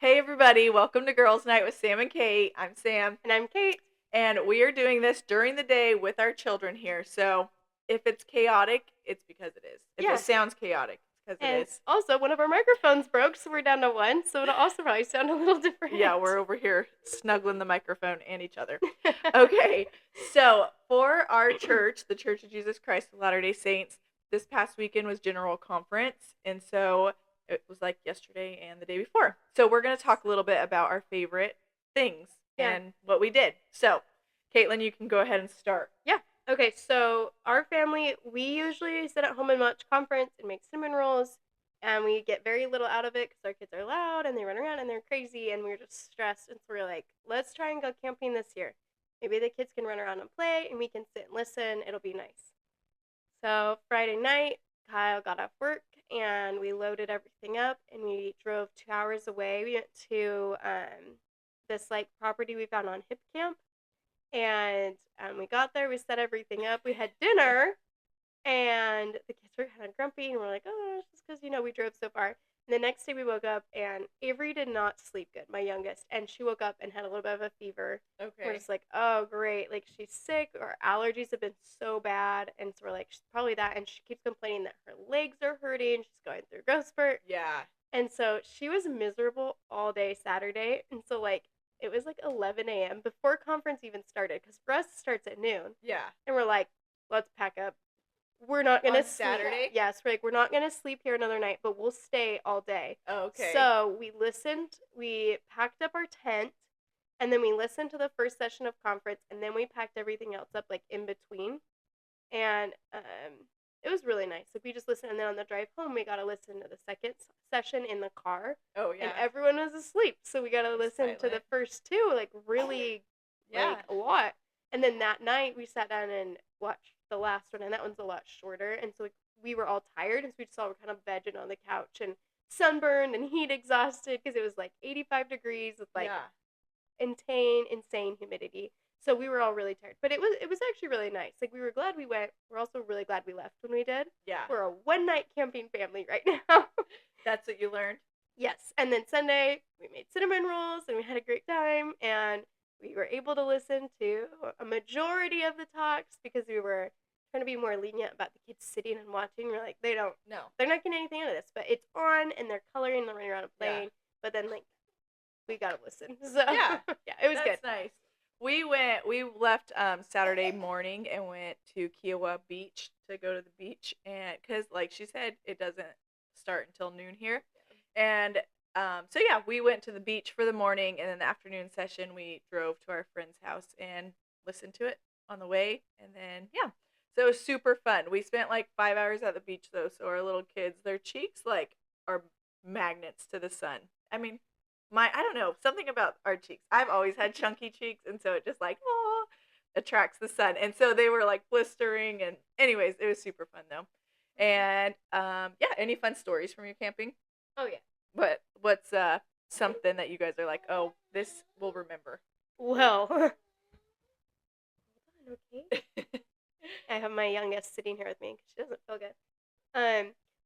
Hey everybody, welcome to Girls Night with Sam and Kate. I'm Sam, And I'm Kate. and we are doing this during the day with our children here. So if it's chaotic, it's because it is. If it Yeah. sounds chaotic, it's because it And is. also, one of our microphones broke, so we're down to one, so it'll also probably sound a little different. Yeah, we're over here snuggling the microphone and each other. Okay, so for our church, the Church of Jesus Christ of Latter-day Saints, this past weekend was General Conference, and so it was like yesterday and the day before. So we're going to talk a little bit about our favorite things Yeah. and what we did. So, Caitlin, you can go ahead and start. Yeah. Okay, so our family, we usually sit at home and watch conference and make cinnamon rolls, and we get very little out of it because our kids are loud and they run around and they're crazy, and we're just stressed. And so we're like, let's try and go camping this year. Maybe the kids can run around and play, and we can sit and listen. It'll be nice. So Friday night, Kyle got off work and we loaded everything up and we drove 2 hours away. We went to this like property we found on Hip Camp, and we got there. We set everything up. We had dinner, and the kids were kind of grumpy, and we're like, oh, it's just because we drove so far. And the next day we woke up, and Avery did not sleep good, my youngest, and she woke up and had a little bit of a fever. Okay. We're just like, oh, great. Like, she's sick. Our allergies have been so bad. And so we're like, she's probably that. And she keeps complaining that her legs are hurting. She's going through growth spurt. Yeah. And so she was miserable all day Saturday. And so, like, it was like 11 a.m. before conference even started, because for us, it starts at noon. Yeah. And we're like, let's pack up. We're not going to sleep. Saturday? Yes, we're like, we're not going to sleep here another night, but we'll stay all day. Oh, okay. So we listened, we packed up our tent, and then we listened to the first session of conference, and then we packed everything else up, like, in between. And it was really nice. Like, we just listened, and then on the drive home, we got to listen to the second session in the car. Oh, yeah. And everyone was asleep, so we got to listen to the Silent. first two, like, really, Yeah. like, a lot. And then that night, we sat down and watched the last one, and that one's a lot shorter. And so, like, we were all tired, and so we just all were kind of vegging on the couch and sunburned and heat exhausted because it was like 85 degrees with like Yeah. insane humidity. So we were all really tired, but it was actually really nice. Like, we were glad we went. We're also really glad we left when we did. Yeah. We're a one-night camping family right now. That's what you learned? Yes. And then Sunday, we made cinnamon rolls and we had a great time, and we were able to listen to a majority of the talks because we were trying to be more lenient about the kids sitting and watching. We're like, they're not getting anything out of this, but it's on and they're coloring, they're running around and playing. Yeah. But then, like, we gotta listen. So yeah, it was good. That's nice. We left Saturday morning and went to Kiowa Beach to go to the beach, and because, like she said, it doesn't start until noon here. And so yeah, we went to the beach for the morning, and then the afternoon session we drove to our friend's house and listened to it on the way, and then yeah, so it was super fun. We spent like 5 hours at the beach though, so our little kids, their cheeks like are magnets to the sun. I mean, I don't know, something about our cheeks. I've always had chunky cheeks, and so it just like attracts the sun, and so they were like blistering. And anyways, it was super fun though. And yeah, any fun stories from your camping? Oh yeah. What's something that you guys are like, oh, this we'll remember? Well, okay. I have my youngest sitting here with me because she doesn't feel good.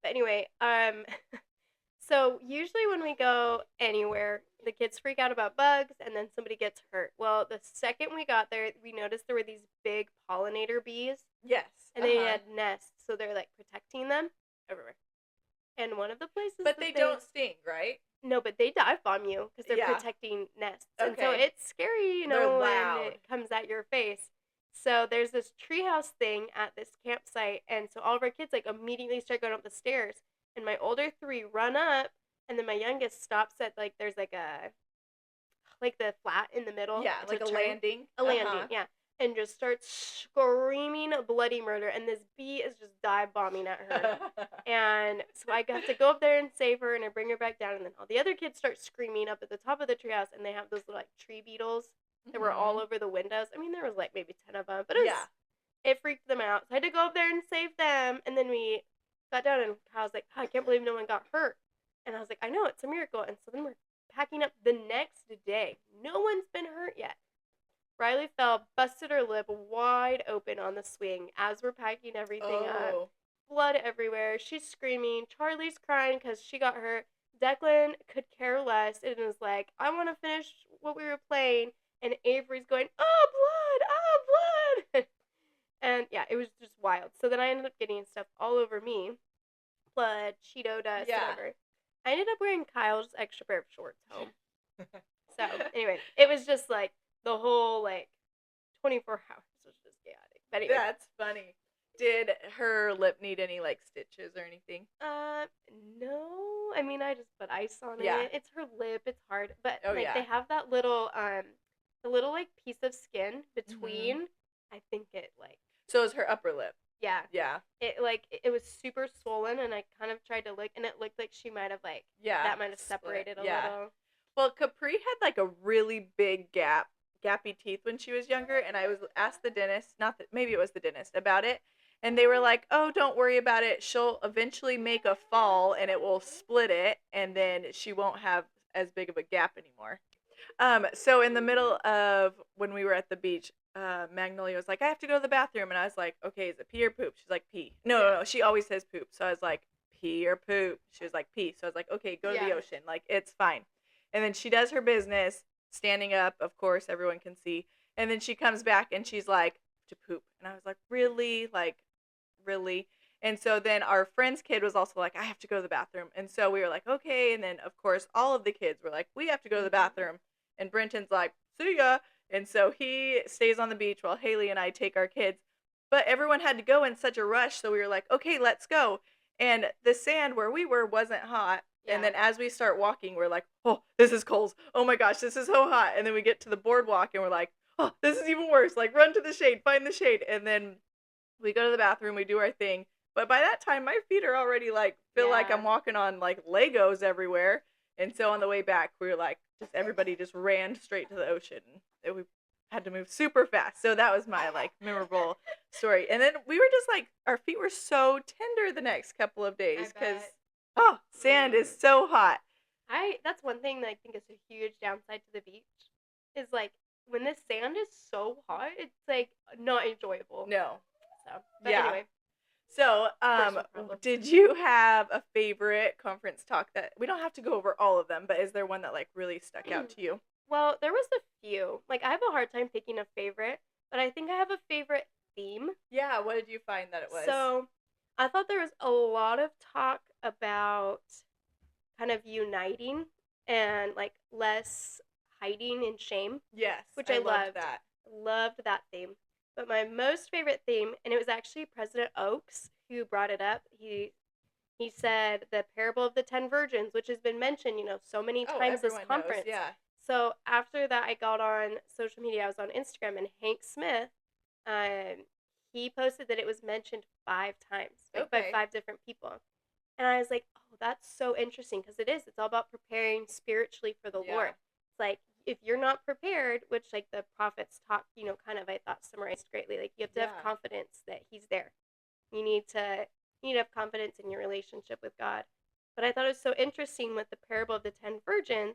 But anyway, so usually when we go anywhere, the kids freak out about bugs, and then somebody gets hurt. Well, the second we got there, we noticed there were these big pollinator bees. Yes. And they had nests, so they're like protecting them everywhere. And one of the places, but they don't sting, right? No, but they dive bomb you because they're protecting nests. Okay. And so it's scary, you know, when it comes at your face. So there's this treehouse thing at this campsite, and so all of our kids like immediately start going up the stairs. And my older three run up, and then my youngest stops at like there's like the flat in the middle. Yeah, like a landing. A landing, yeah. And just starts screaming bloody murder, and this bee is just dive bombing at her. And so I have to go up there and save her, and I bring her back down, and then all the other kids start screaming up at the top of the treehouse, and they have those little like tree beetles that were all over the windows. I mean, there was like maybe 10 of them, but it freaked them out. So I had to go up there and save them, and then we got down, and I was like, oh, I can't believe no one got hurt. And I was like, I know, it's a miracle. And so then we're packing up the next day. No one's been hurt yet. Riley fell, busted her lip wide open on the swing as we're packing everything up. Blood everywhere. She's screaming. Charlie's crying because she got hurt. Declan could care less and was like, I want to finish what we were playing. And Avery's going, oh, blood, oh, blood. And yeah, it was just wild. So then I ended up getting stuff all over me, blood, Cheeto dust, Yeah. whatever. I ended up wearing Kyle's extra pair of shorts home. So anyway, it was just like the whole like 24 hours was just chaotic. But anyway. That's funny. Did her lip need any like stitches or anything? No. I mean, I just put ice on Yeah. it. It's her lip. It's hard, but Oh, like yeah. they have that little the little like piece of skin between. I think it like. So is her upper lip. Yeah. Yeah. It was super swollen, and I kind of tried to look, and it looked like she might have like that might have separated a little. Well, Capri had like a really big gappy teeth when she was younger, and I was asked the dentist, maybe it was the dentist about it, and they were like, "Oh, don't worry about it. She'll eventually make a fall, and it will split it, and then she won't have as big of a gap anymore." So in the middle of when we were at the beach, Magnolia was like, "I have to go to the bathroom," and I was like, "Okay, is it pee or poop?" She's like, "Pee." No. She always says poop, so I was like, "Pee or poop?" She was like, "Pee." So I was like, "Okay, go to the ocean. Like, it's fine." And then she does her business, standing up. Of course, everyone can see. And then she comes back and she's like, "To poop," and I was like, "Really? Like, really?" And so then our friend's kid was also like, "I have to go to the bathroom," and so we were like, "Okay." And then of course all of the kids were like, "We have to go to the bathroom," and Brenton's like, "See ya." And so he stays on the beach while Haley and I take our kids. But everyone had to go in such a rush, so we were like, "Okay, let's go." And the sand where we were wasn't hot. Yeah. And then as we start walking, we're like, "Oh, this is cold. Oh my gosh, this is so hot." And then we get to the boardwalk and we're like, "Oh, this is even worse. Like, run to the shade, find the shade." And then we go to the bathroom, we do our thing. But by that time, my feet are already like, feel like I'm walking on like Legos everywhere. And so on the way back, we were like, everybody just ran straight to the ocean. We had to move super fast. So that was my like memorable story. And then we were just like, our feet were so tender the next couple of days because sand is so hot. That's one thing that I think is a huge downside to the beach is like when the sand is so hot, it's like not enjoyable. No. So, but anyway. So, did you have a favorite conference talk that we don't have to go over all of them, but is there one that like really stuck out to you? Well, there was a few. Like I have a hard time picking a favorite, but I think I have a favorite theme. Yeah, what did you find that it was? So, I thought there was a lot of talk about kind of uniting and like less hiding and shame. Yes, which I loved. That. Loved that theme. But my most favorite theme, and it was actually President Oaks who brought it up. He said the parable of the 10 virgins, which has been mentioned, so many times this conference. Knows, yeah. So after that, I got on social media. I was on Instagram, and Hank Smith, he posted that it was mentioned 5 times by 5 different people. And I was like, oh, that's so interesting because it is. It's all about preparing spiritually for the Lord. It's like, if you're not prepared, which like the prophets talk, kind of I thought summarized greatly. Like you have to have confidence that He's there. You need to have confidence in your relationship with God. But I thought it was so interesting with the parable of the 10 virgins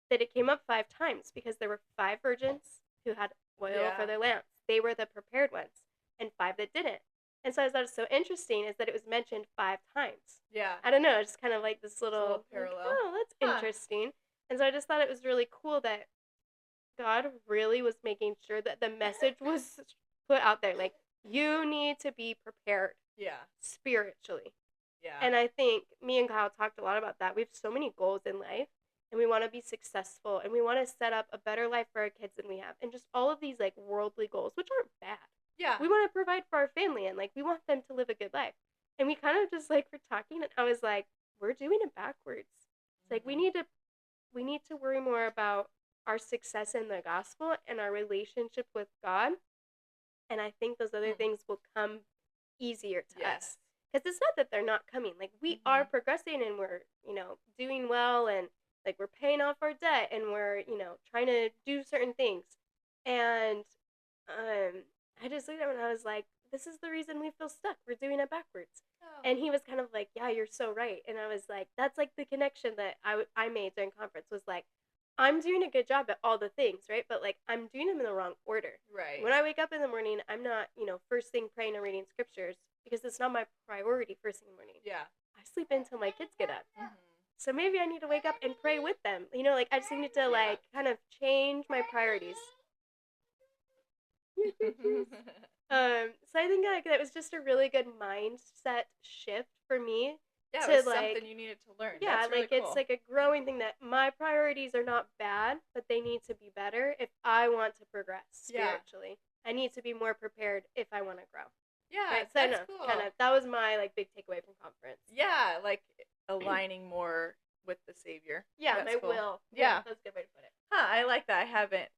that it came up 5 times because there were 5 virgins who had oil for their lamps. They were the prepared ones, and 5 that didn't. And so I thought it was so interesting is that it was mentioned 5 times. Yeah. I don't know, it's kind of like this little parallel. Like, oh, that's interesting. And so I just thought it was really cool that God really was making sure that the message was put out there. Like, you need to be prepared. Yeah. Spiritually. Yeah. And I think me and Kyle talked a lot about that. We have so many goals in life, and we want to be successful, and we want to set up a better life for our kids than we have. And just all of these, like, worldly goals, which aren't bad. Yeah. We want to provide for our family, and, like, we want them to live a good life. And we kind of just, like, were talking, and I was like, we're doing it backwards. It's like, we need to worry more about our success in the gospel and our relationship with God. And I think those other things will come easier to us. Because it's not that they're not coming. Like, we are progressing, and we're, doing well, and, like, we're paying off our debt, and we're, trying to do certain things. And I just looked at him, and I was like, this is the reason we feel stuck. We're doing it backwards. Oh. And he was kind of like, yeah, you're so right. And I was like, that's like the connection that I made during conference was like, I'm doing a good job at all the things, right? But like, I'm doing them in the wrong order. Right. When I wake up in the morning, I'm not, first thing praying and reading scriptures because it's not my priority first thing in the morning. Yeah. I sleep until my kids get up. Mm-hmm. So maybe I need to wake up and pray with them. You know, like I just need to like kind of change my priorities. So I think like that was just a really good mindset shift for me. Yeah, To it was like, something you needed to learn. yeah, That's really like cool. it's like a growing thing that my priorities are not bad, but they need to be better if I want to progress spiritually. I need to be more prepared if I want to grow. Yeah, Right? So that's no, cool. kind of that was my like big takeaway from conference. Yeah, like aligning more with the Savior. Yeah, That's my cool. will. Yeah, that's a good way to put it. Huh, I like that. I haven't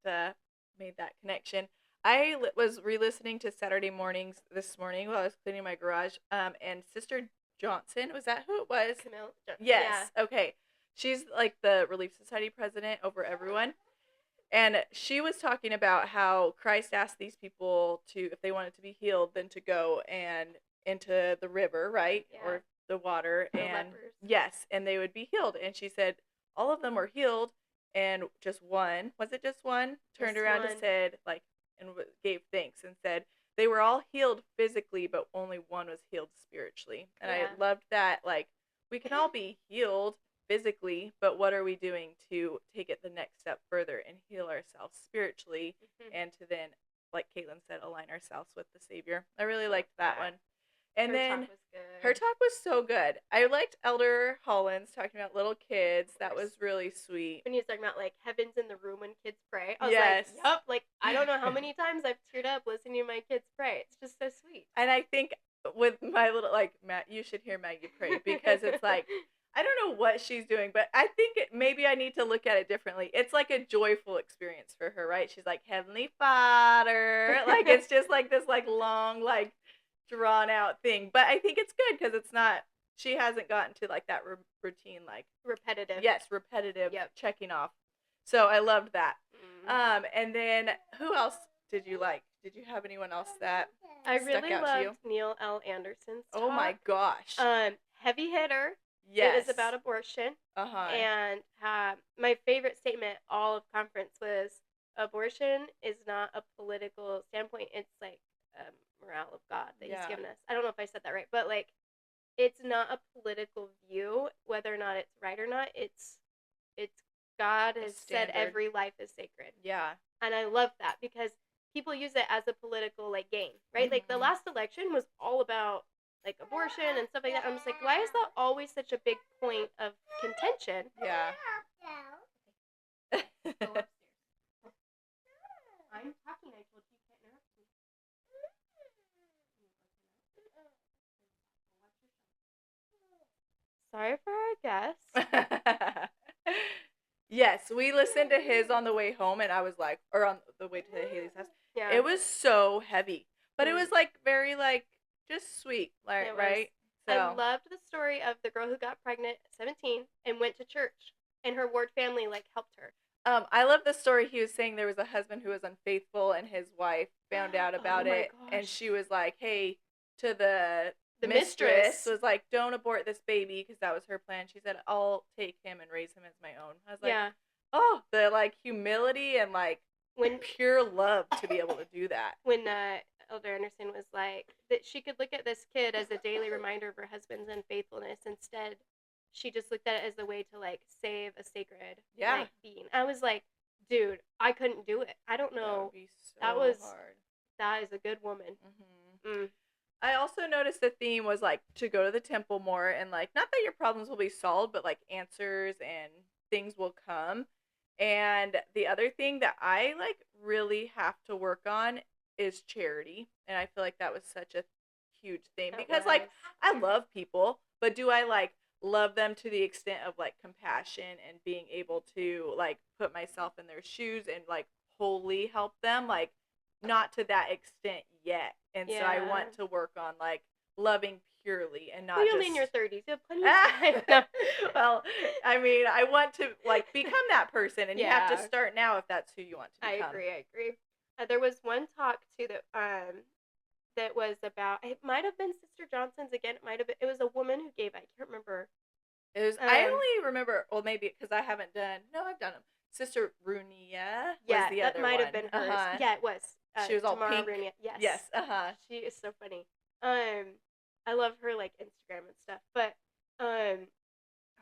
made that connection. I was re-listening to Saturday mornings this morning while I was cleaning my garage. And Sister Johnson, was that who it was? Camille. Yes. Yeah. Okay. She's like the Relief Society president over everyone. And she was talking about how Christ asked these people to, if they wanted to be healed, then to go and into the river, right? Yeah. Or the water. The and lepers. yes, and they would be healed. And she said all of them were healed, and just one, was it just one, turned Just around one. and said, like, and gave thanks and said they were all healed physically, but only one was healed spiritually. And Yeah. I loved that. Like, we can all be healed physically, but what are we doing to take it the next step further and heal ourselves spiritually, and to then, like Caitlin said, align ourselves with the Savior. I really liked that one. And her then talk was good. her talk was so good. I liked Elder Hollins talking about little kids. That was really sweet. When he was talking about like heaven's in the room when kids pray. I was Yes. like, yup. Like I don't know how many times I've teared up listening to my kids pray. It's just so sweet. And I think with my little, like, Matt, you should hear Maggie pray, because it's like, I don't know what she's doing, but I think maybe I need to look at it differently. It's like a joyful experience for her, right? She's like, Heavenly Father. Like, it's just like this, like, long, like, drawn out thing. But I think it's good because it's not, she hasn't gotten to, like, that routine, like, repetitive. Yes, repetitive Yep. checking off. So I loved that. Mm. And then who else did you like? Did you have anyone else that I stuck really out to you? loved Neil L. Anderson's talk. Oh my gosh. Heavy hitter. Yes. It was about abortion. And my favorite statement all of conference was, abortion is not a political standpoint. It's like morale of God that he's given us. I don't know if I said that right, but like it's not a political view whether or not it's right or not. It's God has said every life is sacred. Yeah. And I love that because people use it as a political like game, right? Like the last election was all about like abortion and stuff like that. I'm just like, why is that always such a big point of contention? Yeah. Go upstairs. I'm talking. I told you you can't interrupt me. Sorry for our guest. Yes, we listened to his on the way home, and I was like, or on the way to Haley's house. Yeah. It was so heavy, but it was like very like just sweet, like right. So I loved the story of the girl who got pregnant at 17 and went to church, and her ward family like helped her. I love the story. He was saying there was a husband who was unfaithful, and his wife found out about it, and she was like, "Hey," to the mistress was like, "Don't abort this baby," because that was her plan. She said, "I'll take him and raise him as my own." I was like, yeah. Oh, the like humility and like when pure love to be able to do that. When Elder Anderson was like that, she could look at this kid as a daily reminder of her husband's unfaithfulness. Instead, she just looked at it as a way to like save a sacred like, being. I was like, dude, I couldn't do it. I don't know. That would be so hard. That is a good woman. Mm-hmm. I also noticed the theme was like to go to the temple more, and like not that your problems will be solved, but like answers and things will come. And the other thing that I like really have to work on is charity, and I feel like that was such a huge thing because like I love people, but do I like love them to the extent of like compassion and being able to like put myself in their shoes and like wholly help them? Like not to that extent yet. And so I want to work on like loving purely and not just... in your 30s. You have plenty of time. Well, I mean, I want to like become that person, and you have to start now if that's who you want to become. I agree. There was one talk too that was about, it might have been Sister Johnson's again. It was a woman who gave, I can't remember. It was, I only remember, well, maybe because I haven't done, no, I've done them. Sister Runia was the other one. That might have been hers. Yeah, it was. She was all Tamara pink. Runia. Yes. Yes. She is so funny. I love her like Instagram and stuff. But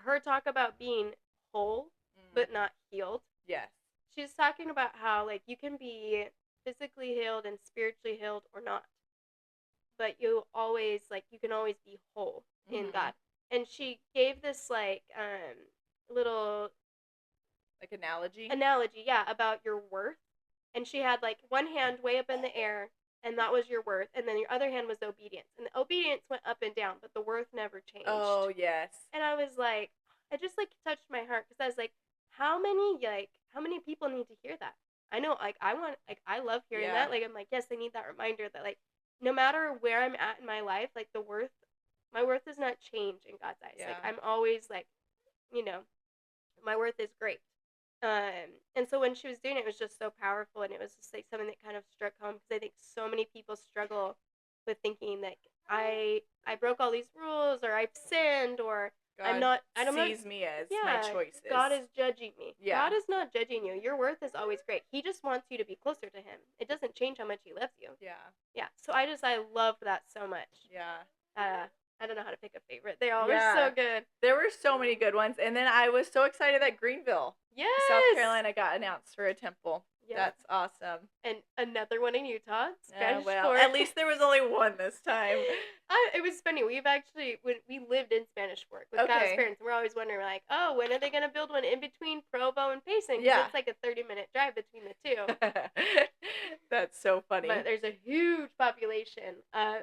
her talk about being whole but not healed. Yes. She's talking about how like you can be physically healed and spiritually healed or not, but you can always be whole in God. And she gave this like little like analogy, yeah, about your worth. And she had like one hand way up in the air, and that was your worth, and then your other hand was obedience, and the obedience went up and down, but the worth never changed. Oh yes. And I was like, I just like touched my heart, because I was like, how many people need to hear that? I know, like I love hearing that. Like I'm like, yes, I need that reminder that like no matter where I'm at in my life, like my worth does not change in God's eyes. Like I'm always like, my worth is great. And so when she was doing it, it was just so powerful, and it was just like something that kind of struck home, because I think so many people struggle with thinking like I broke all these rules, or I've sinned, or God sees me as my choices. God is judging me. Yeah. God is not judging you. Your worth is always great. He just wants you to be closer to him. It doesn't change how much he loves you. Yeah. Yeah. So I love that so much. Yeah. I don't know how to pick a favorite. They all were so good. There were so many good ones. And then I was so excited that Greenville, South Carolina got announced for a temple. Yes. That's awesome. And another one in Utah. Spanish Fork. At least there was only one this time. It was funny. We lived in Spanish Fork with Kyle's parents. We're always wondering, like, oh, when are they going to build one in between Provo and Payson? Because it's like a 30-minute drive between the two. That's so funny. But there's a huge population of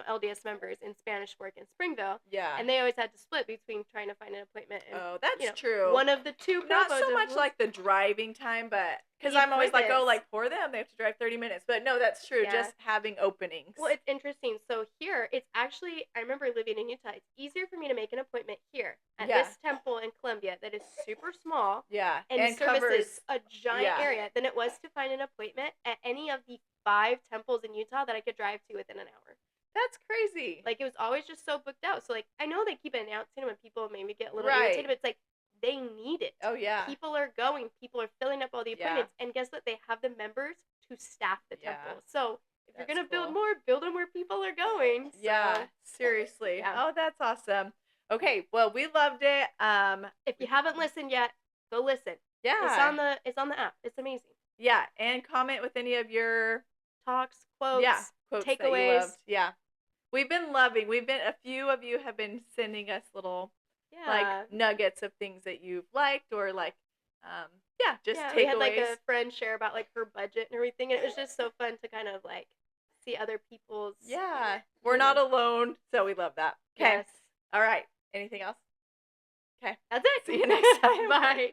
LDS members in Spanish Fork and Springville. Yeah. And they always had to split between trying to find an appointment. And, that's true. One of the two. Not so much like the driving time, but because I'm always like, oh, like for them, they have to drive 30 minutes. But no, that's true. Yeah. Just having openings. Well, it's interesting. So here, it's actually, I remember living in Utah. It's easier for me to make an appointment here at this temple in Columbia that is super small. Yeah. And services a giant area than it was to find an appointment at any of the 5 temples in Utah that I could drive to within an hour. That's crazy. Like, it was always just so booked out. So, like, I know they keep announcing them and people maybe get a little irritated, but it's like, they need it. Oh, yeah. People are going. People are filling up all the appointments. And guess what? They have the members to staff the temple. So, if you're going to build more, build them where people are going. So. Yeah, seriously. Yeah. Oh, that's awesome. Okay, well, we loved it. If you haven't listened yet, go listen. Yeah. It's on the app. It's amazing. Yeah, and comment with any of your talks, quotes, quotes takeaways. That you loved. Yeah. We've been a few of you have been sending us little like nuggets of things that you've liked, or like just takeaways. We had like a friend share about like her budget and everything, and it was just so fun to kind of like see other people's we're not alone, so we love that. Okay. Yes. All right. Anything else? Okay. That's it. See you next time. Bye.